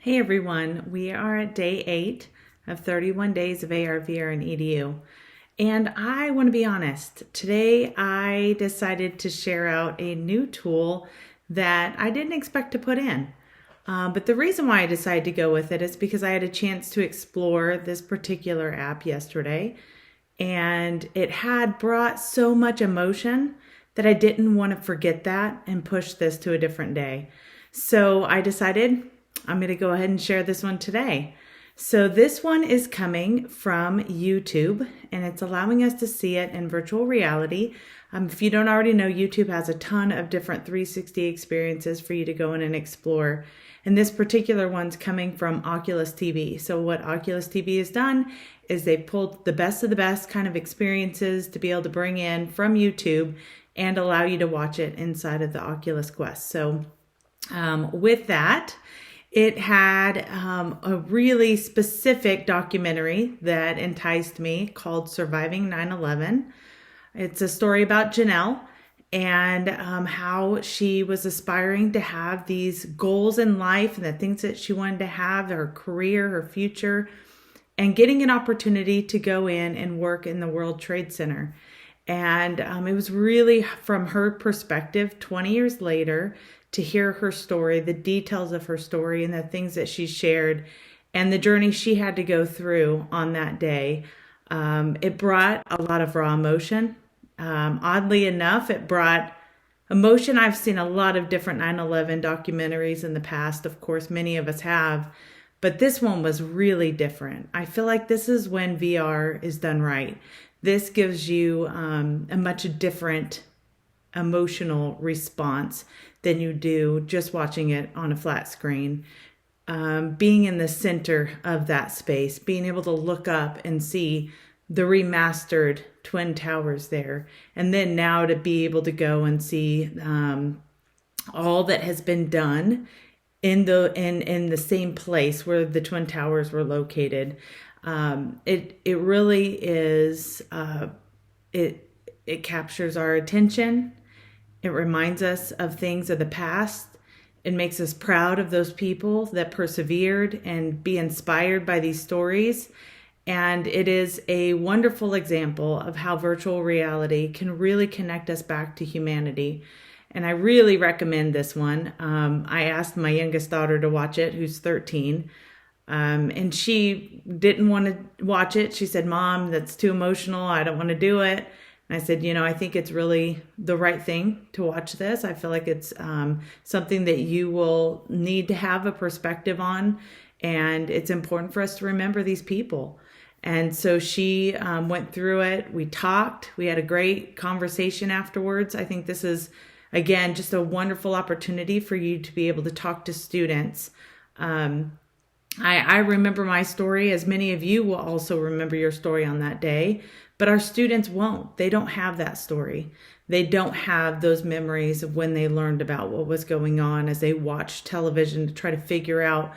Hey everyone, we are at day 8 of 31 days of AR, VR, and EDU. And I want to be honest, today I decided to share out a new tool that I didn't expect to put in. But the reason why I decided to go with it is because I had a chance to explore this particular app yesterday, and it had brought so much emotion that I didn't want to forget that and push this to a different day. So I decided I'm going to go ahead and share this one today. So this one is coming from YouTube, and it's allowing us to see it in virtual reality. If you don't already know, YouTube has a ton of different 360 experiences for you to go in and explore. And this particular one's coming from Oculus TV. So what Oculus TV has done is they pulled the best of the best kind of experiences to be able to bring in from YouTube and allow you to watch it inside of the Oculus Quest. So with that, it had a really specific documentary that enticed me called Surviving 9/11. It's a story about Genelle and how she was aspiring to have these goals in life and the things that she wanted to have, her career, her future, and getting an opportunity to go in and work in the World Trade Center. And it was really, from her perspective, 20 years later, to hear her story, the details of her story and the things that she shared and the journey she had to go through on that day. It brought a lot of raw emotion. Oddly enough, it brought emotion. I've seen a lot of different 9/11 documentaries in the past. Of course, many of us have, but this one was really different. I feel like this is when VR is done right. This gives you a much different emotional response than you do just watching it on a flat screen. Being in the center of that space, being able to look up and see the remastered Twin Towers there, and then now to be able to go and see all that has been done in the same place where the Twin Towers were located. It really is it captures our attention. It reminds us of things of the past. It makes us proud of those people that persevered and be inspired by these stories. And it is a wonderful example of how virtual reality can really connect us back to humanity. And I really recommend this one. I asked my youngest daughter to watch it, who's 13. And she didn't want to watch it. She said, "Mom, that's too emotional. I don't want to do it." And I said, I think it's really the right thing to watch this. I feel like it's something that you will need to have a perspective on. And it's important for us to remember these people. And so she went through it. We talked. We had a great conversation afterwards. I think this is, again, just a wonderful opportunity for you to be able to talk to students. I remember my story, as many of you will also remember your story on that day, but our students won't. They don't have that story. They don't have those memories of when they learned about what was going on as they watched television to try to figure out,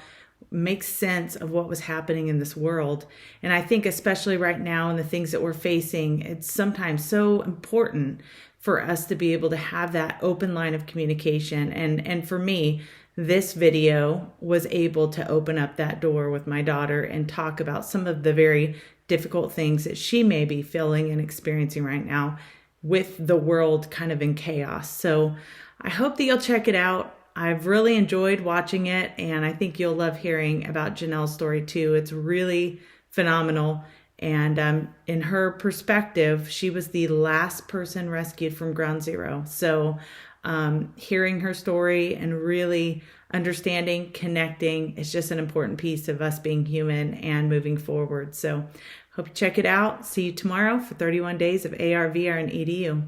make sense of what was happening in this world. And I think especially right now and the things that we're facing, it's sometimes so important for us to be able to have that open line of communication. And for me, this video was able to open up that door with my daughter and talk about some of the very difficult things that she may be feeling and experiencing right now with the world kind of in chaos. So I hope that you'll check it out. I've really enjoyed watching it, and I think you'll love hearing about Genelle's story too. It's really phenomenal. And in her perspective, she was the last person rescued from Ground Zero. So hearing her story and really understanding, connecting is just an important piece of us being human and moving forward. So hope you check it out. See you tomorrow for 31 days of AR, VR, and EDU.